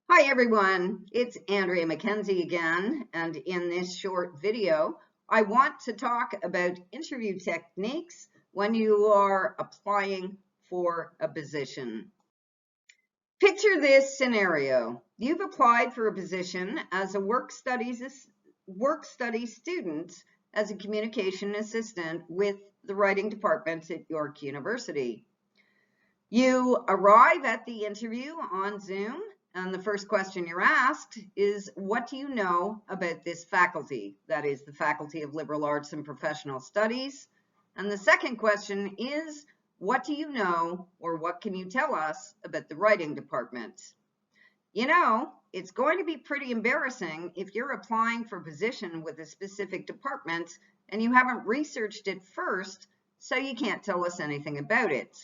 Hi everyone, it's Andrea Mackenzie again, and in this short video, I want to talk about interview techniques when you are applying for a position. Picture this scenario. You've applied for a position as a work studies student as a communication assistant with the writing department at York University. You arrive at the interview on Zoom, and the first question you're asked is, what do you know about this faculty? That is the Faculty of Liberal Arts and Professional Studies. And the second question is, what do you know, or what can you tell us about the writing department? You know, it's going to be pretty embarrassing if you're applying for a position with a specific department and you haven't researched it first, so you can't tell us anything about it.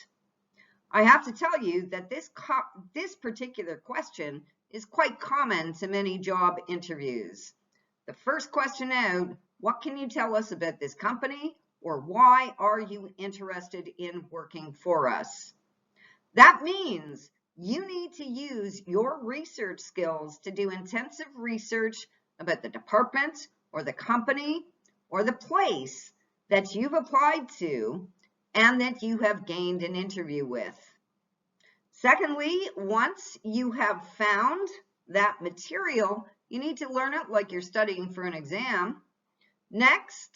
I have to tell you that this particular question is quite common to many job interviews. The first question out, what can you tell us about this company, or why are you interested in working for us? That means you need to use your research skills to do intensive research about the department or the company or the place that you've applied to and that you have gained an interview with. Secondly, once you have found that material, you need to learn it like you're studying for an exam. Next,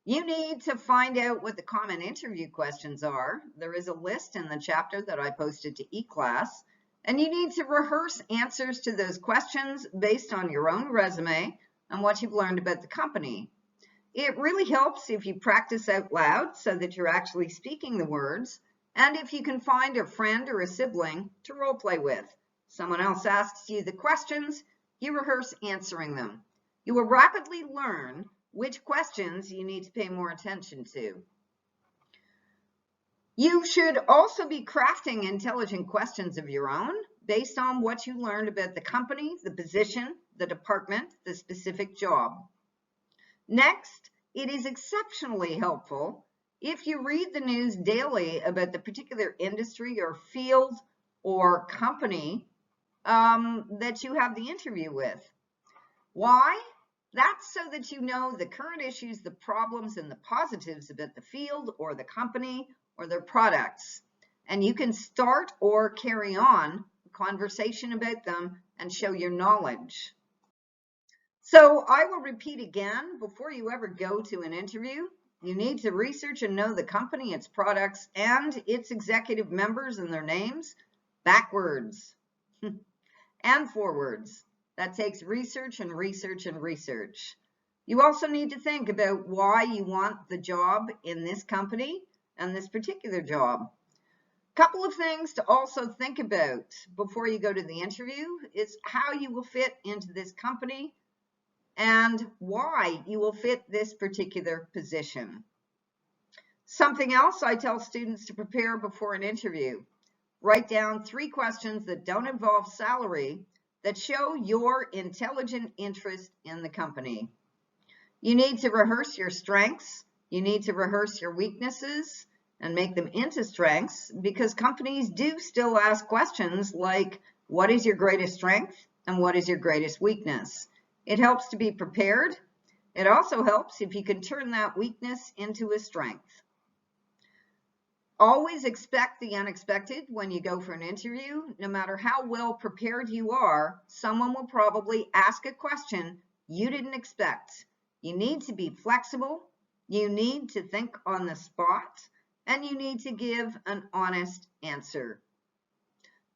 you need to find out what the common interview questions are. There is a list in the chapter that I posted to eClass, and you need to rehearse answers to those questions based on your own resume and what you've learned about the company. It really helps if you practice out loud so that you're actually speaking the words, and if you can find a friend or a sibling to role play with. Someone else asks you the questions, you rehearse answering them. You will rapidly learn which questions you need to pay more attention to. You should also be crafting intelligent questions of your own based on what you learned about the company, the position, the department, the specific job. Next, it is exceptionally helpful if you read the news daily about the particular industry or field or company that you have the interview with. Why? That's so that you know the current issues, the problems, and the positives about the field or the company or their products. And you can start or carry on a conversation about them and show your knowledge. So I will repeat again, before you ever go to an interview, you need to research and know the company, its products, and its executive members and their names backwards and forwards. That takes research and research and research. You also need to think about why you want the job in this company and this particular job. A couple of things to also think about before you go to the interview is how you will fit into this company and why you will fit this particular position. Something else I tell students to prepare before an interview. Write down 3 questions that don't involve salary that show your intelligent interest in the company. You need to rehearse your strengths. You need to rehearse your weaknesses and make them into strengths, because companies do still ask questions like, what is your greatest strength and what is your greatest weakness? It helps to be prepared. It also helps if you can turn that weakness into a strength. Always expect the unexpected when you go for an interview. No matter how well prepared you are, someone will probably ask a question you didn't expect. You need to be flexible, you need to think on the spot, and you need to give an honest answer.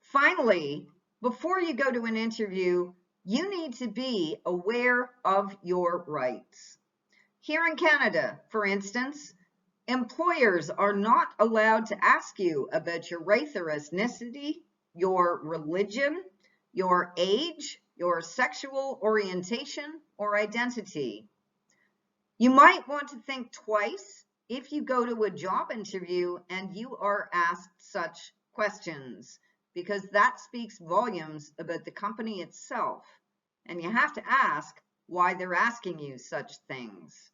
Finally, before you go to an interview, you need to be aware of your rights. Here in Canada, for instance, employers are not allowed to ask you about your race or ethnicity, your religion, your age, your sexual orientation or identity. You might want to think twice if you go to a job interview and you are asked such questions, because that speaks volumes about the company itself, and you have to ask why they're asking you such things.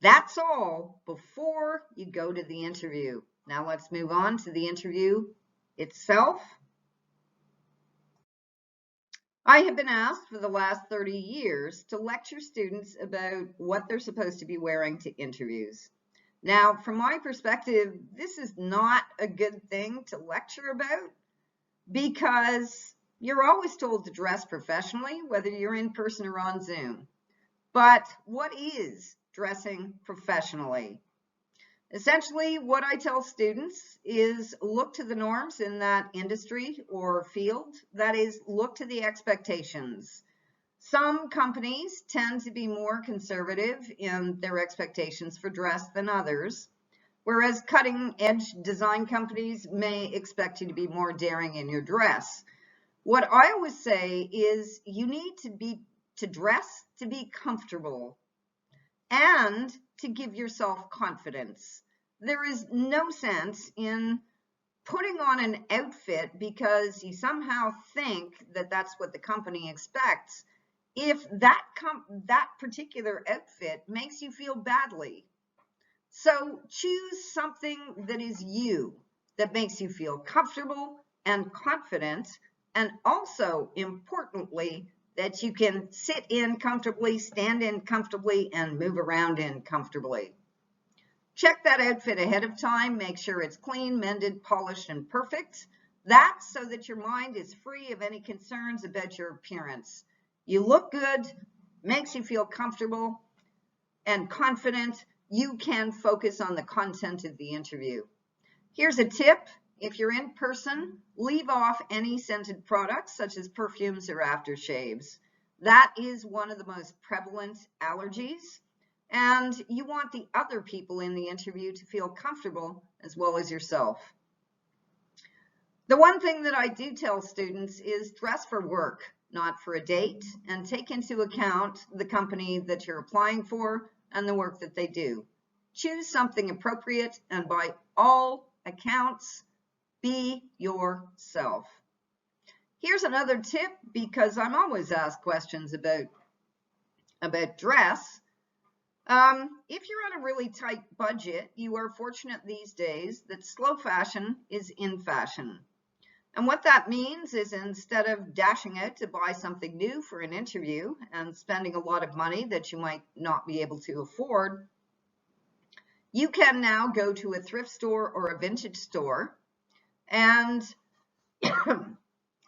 That's all before you go to the interview. Now let's move on to the interview itself. I have been asked for the last 30 years to lecture students about what they're supposed to be wearing to interviews. Now, from my perspective, this is not a good thing to lecture about because you're always told to dress professionally, whether you're in person or on Zoom. But what is dressing professionally? Essentially, what I tell students is look to the norms in that industry or field. That is, look to the expectations. Some companies tend to be more conservative in their expectations for dress than others, whereas cutting-edge design companies may expect you to be more daring in your dress. What I always say is you need to dress to be comfortable and to give yourself confidence. There is no sense in putting on an outfit because you somehow think that that's what the company expects if that particular outfit makes you feel badly. So choose something that is you, that makes you feel comfortable and confident, and also, importantly, that you can sit in comfortably, stand in comfortably, and move around in comfortably. Check that outfit ahead of time. Make sure it's clean, mended, polished, and perfect. That's so that your mind is free of any concerns about your appearance. You look good, makes you feel comfortable and confident. You can focus on the content of the interview. Here's a tip. If you're in person, leave off any scented products such as perfumes or aftershaves. That is one of the most prevalent allergies, and you want the other people in the interview to feel comfortable as well as yourself. The one thing that I do tell students is dress for work, not for a date, and take into account the company that you're applying for and the work that they do. Choose something appropriate, and by all accounts, be yourself. Here's another tip, because I'm always asked questions about dress. If you're on a really tight budget, you are fortunate these days that slow fashion is in fashion. And what that means is instead of dashing out to buy something new for an interview and spending a lot of money that you might not be able to afford, you can now go to a thrift store or a vintage store and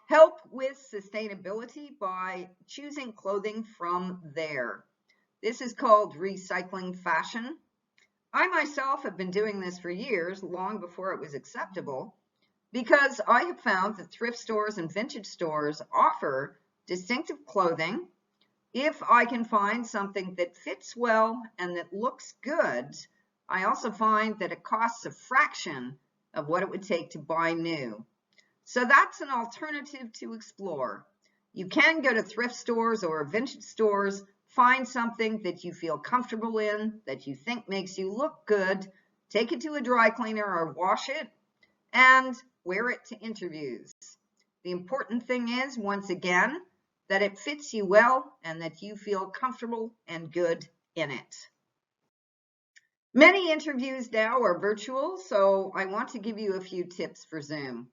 help with sustainability by choosing clothing from there. This is called recycling fashion. I myself have been doing this for years, long before it was acceptable, because I have found that thrift stores and vintage stores offer distinctive clothing. If I can find something that fits well and that looks good, I also find that it costs a fraction of what it would take to buy new. So that's an alternative to explore. You can go to thrift stores or vintage stores, find something that you feel comfortable in, that you think makes you look good, take it to a dry cleaner or wash it, and wear it to interviews. The important thing is, once again, that it fits you well and that you feel comfortable and good in it. Many interviews now are virtual, so I want to give you a few tips for Zoom.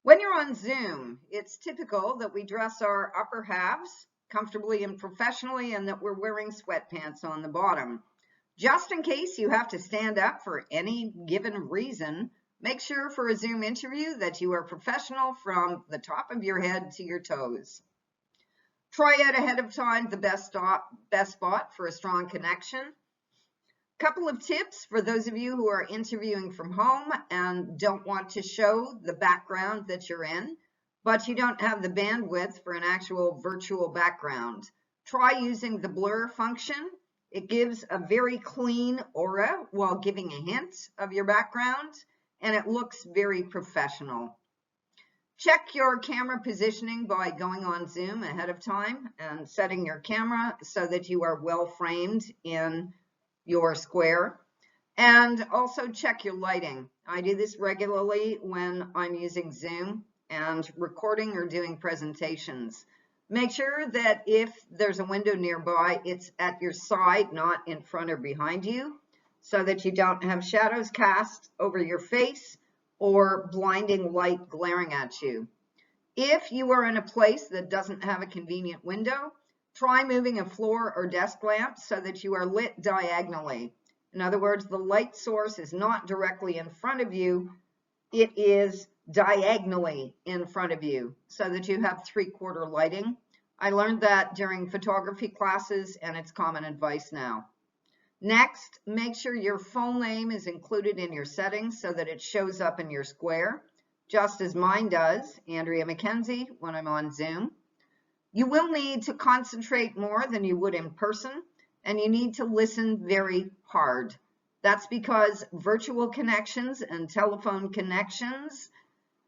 When you're on Zoom, it's typical that we dress our upper halves comfortably and professionally and that we're wearing sweatpants on the bottom. Just in case you have to stand up for any given reason, make sure for a Zoom interview that you are professional from the top of your head to your toes. Try out ahead of time the best spot for a strong connection. Couple of tips for those of you who are interviewing from home and don't want to show the background that you're in, but you don't have the bandwidth for an actual virtual background. Try using the blur function. It gives a very clean aura while giving a hint of your background, and it looks very professional. Check your camera positioning by going on Zoom ahead of time and setting your camera so that you are well framed in your square, and also check your lighting. I do this regularly when I'm using Zoom and recording or doing presentations. Make sure that if there's a window nearby, it's at your side, not in front or behind you, so that you don't have shadows cast over your face or blinding light glaring at you. If you are in a place that doesn't have a convenient window, try moving a floor or desk lamp so that you are lit diagonally. In other words, the light source is not directly in front of you, it is diagonally in front of you so that you have 3/4 lighting. I learned that during photography classes and it's common advice now. Next, make sure your full name is included in your settings so that it shows up in your square, just as mine does, Andrea McKenzie, when I'm on Zoom. You will need to concentrate more than you would in person, and you need to listen very hard. That's because virtual connections and telephone connections,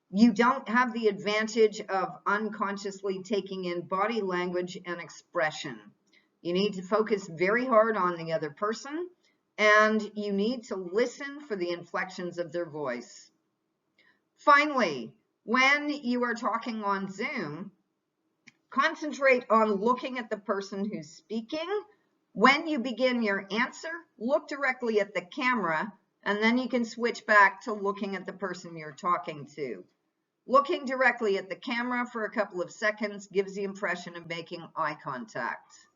you don't have the advantage of unconsciously taking in body language and expression. You need to focus very hard on the other person, and you need to listen for the inflections of their voice. Finally, when you are talking on Zoom, concentrate on looking at the person who's speaking. When you begin your answer, look directly at the camera, and then you can switch back to looking at the person you're talking to. Looking directly at the camera for a couple of seconds gives the impression of making eye contact.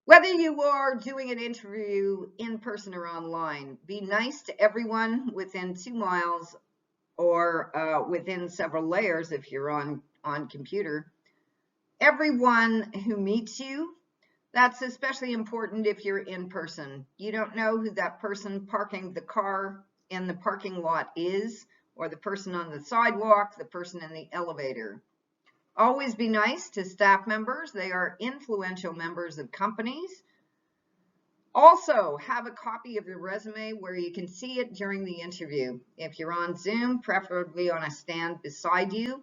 Whether you are doing an interview in person or online, be nice to everyone within 2 miles or within several layers if you're on computer. Everyone who meets you, that's especially important if you're in person. You don't know who that person parking the car in the parking lot is, or the person on the sidewalk, the person in the elevator. Always be nice to staff members. They are influential members of companies. Also, have a copy of your resume where you can see it during the interview. If you're on Zoom, preferably on a stand beside you.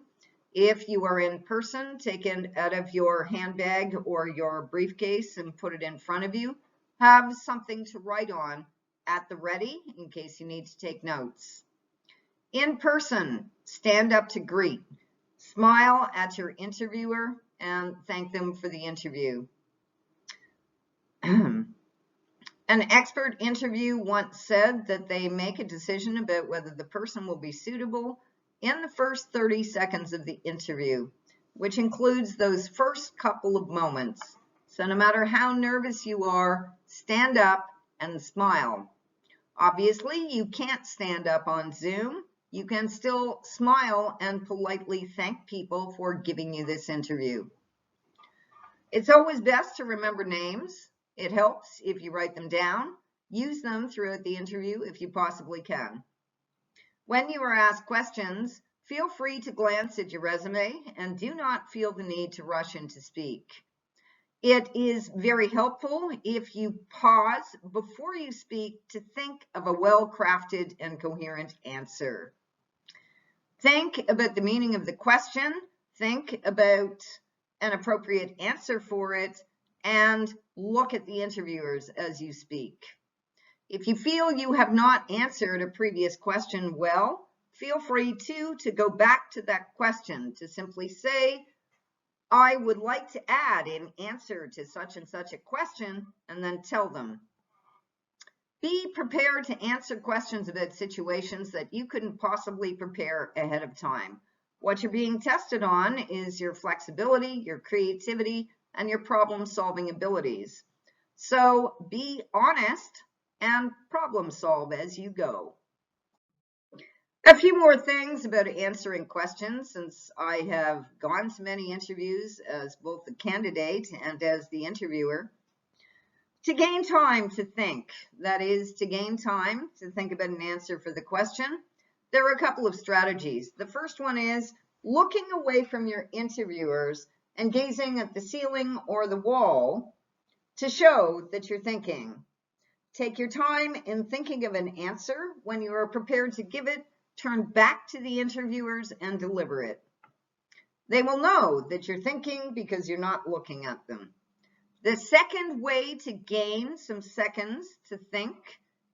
If you are in person, take it out of your handbag or your briefcase and put it in front of you. Have something to write on at the ready in case you need to take notes. In person, stand up to greet. Smile at your interviewer and thank them for the interview. An expert interview once said that they make a decision about whether the person will be suitable in the first 30 seconds of the interview, which includes those first couple of moments. So no matter how nervous you are, stand up and smile. Obviously, you can't stand up on Zoom. You can still smile and politely thank people for giving you this interview. It's always best to remember names. It helps if you write them down. Use them throughout the interview if you possibly can. When you are asked questions, feel free to glance at your resume and do not feel the need to rush in to speak. It is very helpful if you pause before you speak to think of a well-crafted and coherent answer. Think about the meaning of the question, think about an appropriate answer for it, and look at the interviewers as you speak. If you feel you have not answered a previous question well, feel free to go back to that question to simply say, I would like to add in answer to such and such a question, and then tell them. Be prepared to answer questions about situations that you couldn't possibly prepare ahead of time. What you're being tested on is your flexibility, your creativity, and your problem-solving abilities. So be honest and problem solve as you go. A few more things about answering questions, since I have gone to many interviews as both the candidate and as the interviewer. To gain time to think, that is, to gain time to think about an answer for the question, there are a couple of strategies. The first one is looking away from your interviewers and gazing at the ceiling or the wall to show that you're thinking. Take your time in thinking of an answer. When you are prepared to give it, turn back to the interviewers and deliver it. They will know that you're thinking because you're not looking at them. The second way to gain some seconds to think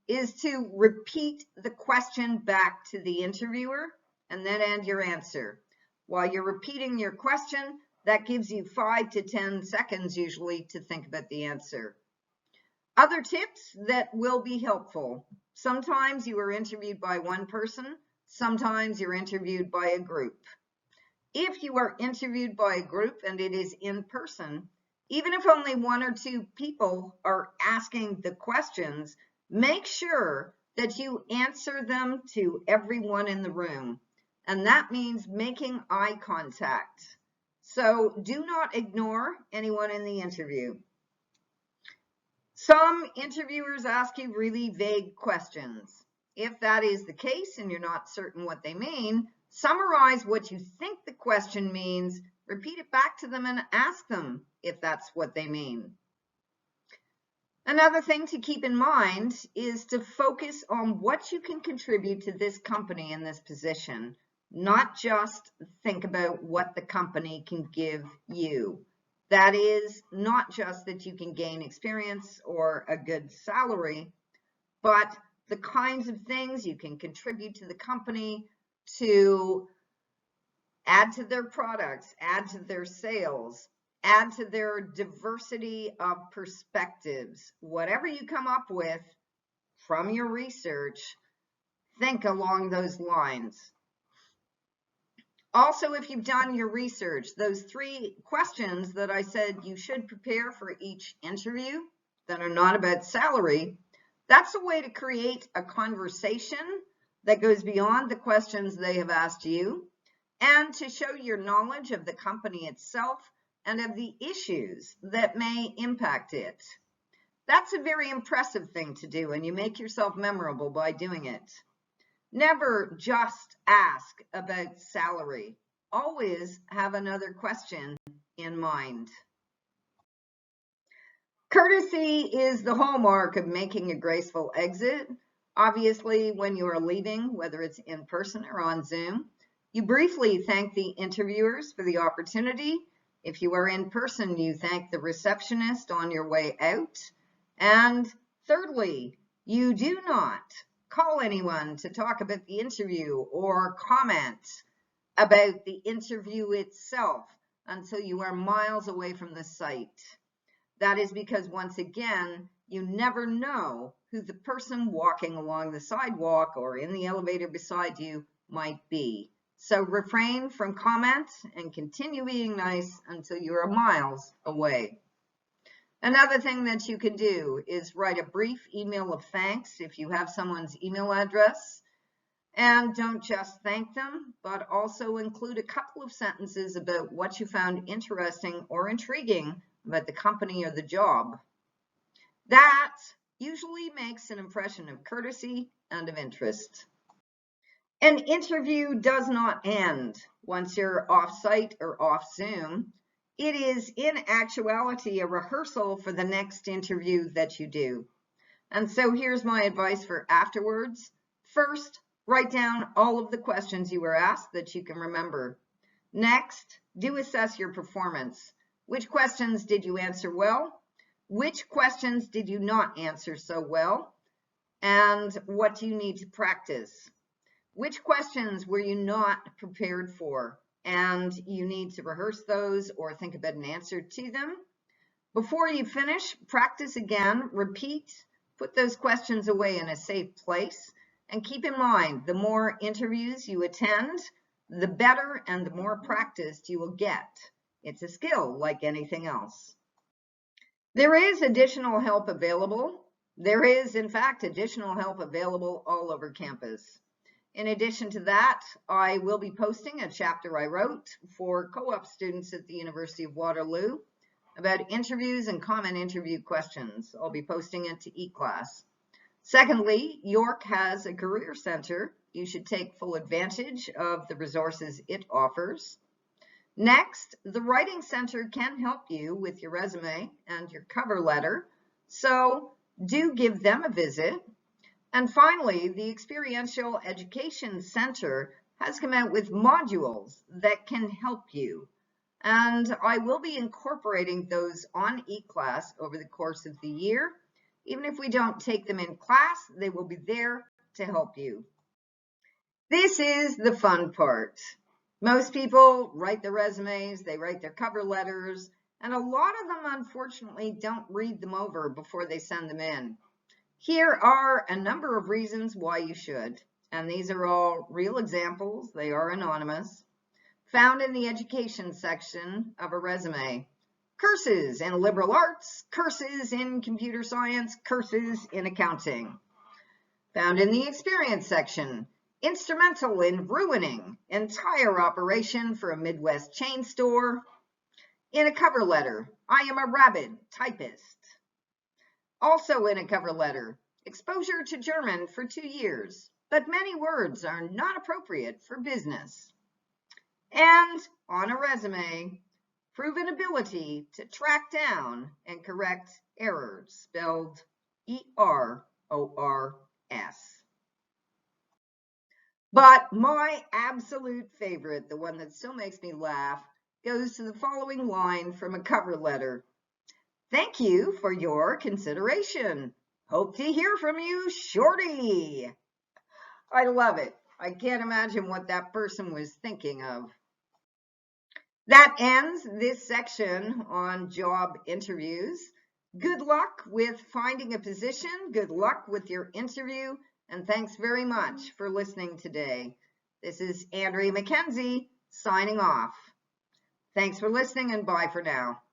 is to repeat the question back to the interviewer and then end your answer. While you're repeating your question, that gives you 5 to 10 seconds usually to think about the answer. Other tips that will be helpful. Sometimes you are interviewed by one person, sometimes you're interviewed by a group. If you are interviewed by a group and it is in person, even if only one or two people are asking the questions, make sure that you answer them to everyone in the room. And that means making eye contact. So do not ignore anyone in the interview. Some interviewers ask you really vague questions. If that is the case and you're not certain what they mean, summarize what you think the question means, repeat it back to them, and ask them if that's what they mean. Another thing to keep in mind is to focus on what you can contribute to this company in this position, not just think about what the company can give you. That is not just that you can gain experience or a good salary, but the kinds of things you can contribute to the company to add to their products, add to their sales, add to their diversity of perspectives. Whatever you come up with from your research, think along those lines. Also, if you've done your research, those 3 questions that I said you should prepare for each interview that are not about salary, that's a way to create a conversation that goes beyond the questions they have asked you, and to show your knowledge of the company itself and of the issues that may impact it. That's a very impressive thing to do, and you make yourself memorable by doing it. Never just ask about salary. Always have another question in mind. Courtesy is the hallmark of making a graceful exit. Obviously, when you are leaving, whether it's in person or on Zoom, you briefly thank the interviewers for the opportunity. If you are in person, you thank the receptionist on your way out. And thirdly, you do not call anyone to talk about the interview or comment about the interview itself until you are miles away from the site. That is because, once again, you never know who the person walking along the sidewalk or in the elevator beside you might be. So refrain from comments and continue being nice until you are miles away. Another thing that you can do is write a brief email of thanks if you have someone's email address. And don't just thank them, but also include a couple of sentences about what you found interesting or intriguing about the company or the job. That usually makes an impression of courtesy and of interest. An interview does not end once you're off-site or off Zoom. It is in actuality a rehearsal for the next interview that you do. And so here's my advice for afterwards. First, write down all of the questions you were asked that you can remember. Next, do assess your performance. Which questions did you answer well? Which questions did you not answer so well? And what do you need to practice? Which questions were you not prepared for? And you need to rehearse those or think about an answer to them. Before you finish, practice again, repeat, put those questions away in a safe place, and keep in mind, the more interviews you attend, the better and the more practiced you will get. It's a skill like anything else. There is additional help available. There is, in fact, additional help available all over campus. In addition to that, I will be posting a chapter I wrote for co-op students at the University of Waterloo about interviews and common interview questions. I'll be posting it to eClass. Secondly, York has a career center. You should take full advantage of the resources it offers. Next, the Writing Center can help you with your resume and your cover letter, so do give them a visit. And finally, the Experiential Education Center has come out with modules that can help you. And I will be incorporating those on eClass over the course of the year. Even if we don't take them in class, they will be there to help you. This is the fun part. Most people write their resumes, they write their cover letters, and a lot of them unfortunately don't read them over before they send them in. Here are a number of reasons why you should, and these are all real examples. They are anonymous. found in the education section of a resume. Courses in liberal arts, courses in computer science, courses in accounting. Found in the experience section. Instrumental in ruining entire operation for a Midwest chain store. In a cover letter, I am a rabid typist. Also in a cover letter, exposure to German for 2 years, but many words are not appropriate for business. And on a resume, proven ability to track down and correct errors, spelled ERRORS. But my absolute favorite, the one that still makes me laugh, goes to the following line from a cover letter. Thank you for your consideration. Hope to hear from you shorty. I love it. I can't imagine what that person was thinking of. That ends this section on job interviews. Good luck with finding a position. Good luck with your interview. And thanks very much for listening today. This is Andrea McKenzie signing off. Thanks for listening and bye for now.